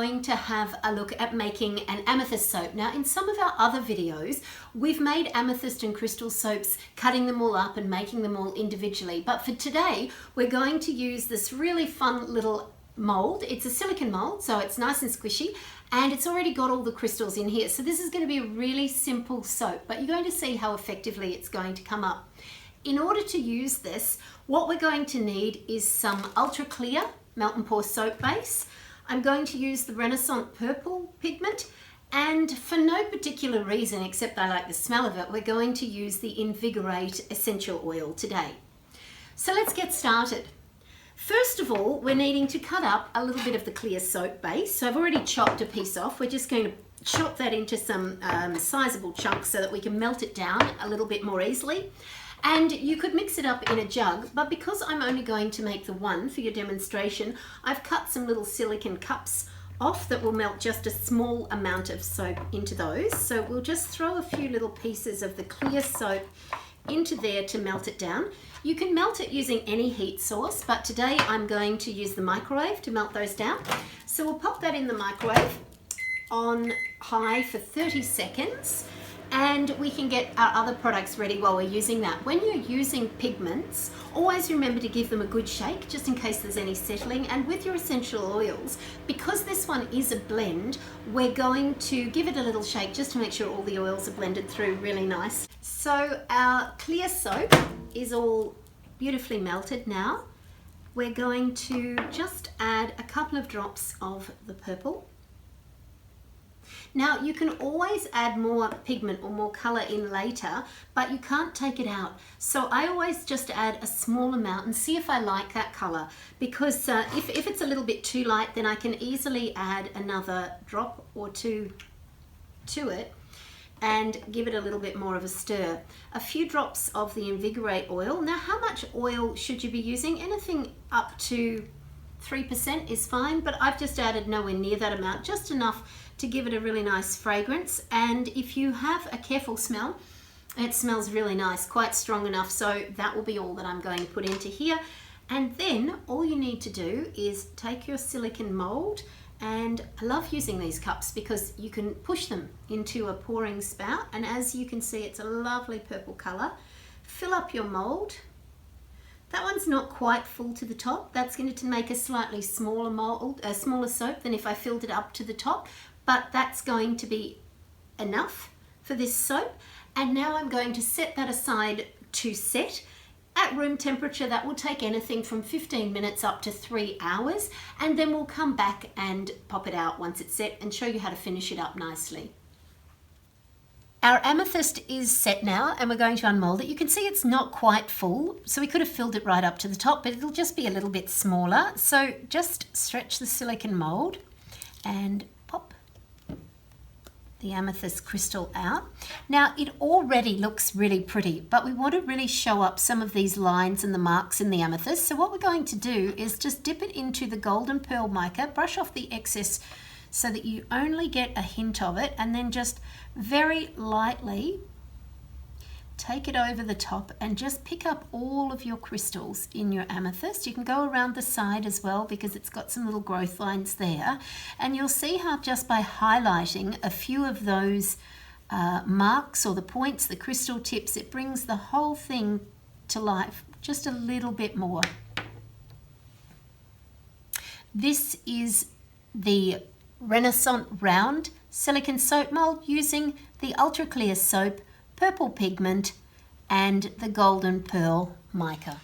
going to have a look at making an amethyst soap. Now, in some of our other videos, we've made amethyst and crystal soaps, cutting them all up and making them all individually. But for today, we're going to use this really fun little mold. It's a silicone mold, so it's nice and squishy, and it's already got all the crystals in here. So this is going to be a really simple soap, but you're going to see how effectively it's going to come up. In order to use this, what we're going to need is some ultra clear melt and pour soap base. I'm going to use the Renascent purple pigment, and for no particular reason except I like the smell of it, we're going to use the Invigorate essential oil today. So let's get started. First of all, we're needing to cut up a little bit of the clear soap base. So I've already chopped a piece off. We're just going to chop that into some sizable chunks so that we can melt it down a little bit more easily. And you could mix it up in a jug, but because I'm only going to make the one for your demonstration, I've cut some little silicone cups off that will melt just a small amount of soap into those. So we'll just throw a few little pieces of the clear soap into there to melt it down. You can melt it using any heat source, but today I'm going to use the microwave to melt those down. So we'll pop that in the microwave on high for 30 seconds. And we can get our other products ready while we're using that. When you're using pigments, always remember to give them a good shake just in case there's any settling. And with your essential oils, because this one is a blend, we're going to give it a little shake just to make sure all the oils are blended through really nice. So our clear soap is all beautifully melted now. We're going to just add a couple of drops of the purple. Now, you can always add more pigment or more color in later, but you can't take it out. So I always just add a small amount and see if I like that color, because if it's a little bit too light, then I can easily add another drop or two to it and give it a little bit more of a stir. A few drops of the Invigorate oil. Now, how much oil should you be using? Anything up to 3% is fine, but I've just added nowhere near that amount, just enough to give it a really nice fragrance. And if you have a careful smell, it smells really nice, quite strong enough. So that will be all that I'm going to put into here. And then all you need to do is take your silicone mold, and I love using these cups because you can push them into a pouring spout, and as you can see, it's a lovely purple color. Fill up your mold. That one's not quite full to the top. That's going to make a slightly smaller mold, a smaller soap than if I filled it up to the top, but that's going to be enough for this soap. And now I'm going to set that aside to set at room temperature. That will take anything from 15 minutes up to 3 hours, and then we'll come back and pop it out once it's set and show you how to finish it up nicely. Our amethyst is set now, and we're going to unmold it. You can see it's not quite full, so we could have filled it right up to the top, but it'll just be a little bit smaller. So just stretch the silicone mold and pop the amethyst crystal out. Now, it already looks really pretty, but we want to really show up some of these lines and the marks in the amethyst. So what we're going to do is just dip it into the golden pearl mica, brush off the excess so that you only get a hint of it, and then just very lightly take it over the top and just pick up all of your crystals in your amethyst. You can go around the side as well because it's got some little growth lines there, and you'll see how just by highlighting a few of those marks or the points, the crystal tips, it brings the whole thing to life just a little bit more. This is the Renascent round silicone soap mold using the ultra clear soap, purple pigment, and the golden pearl mica.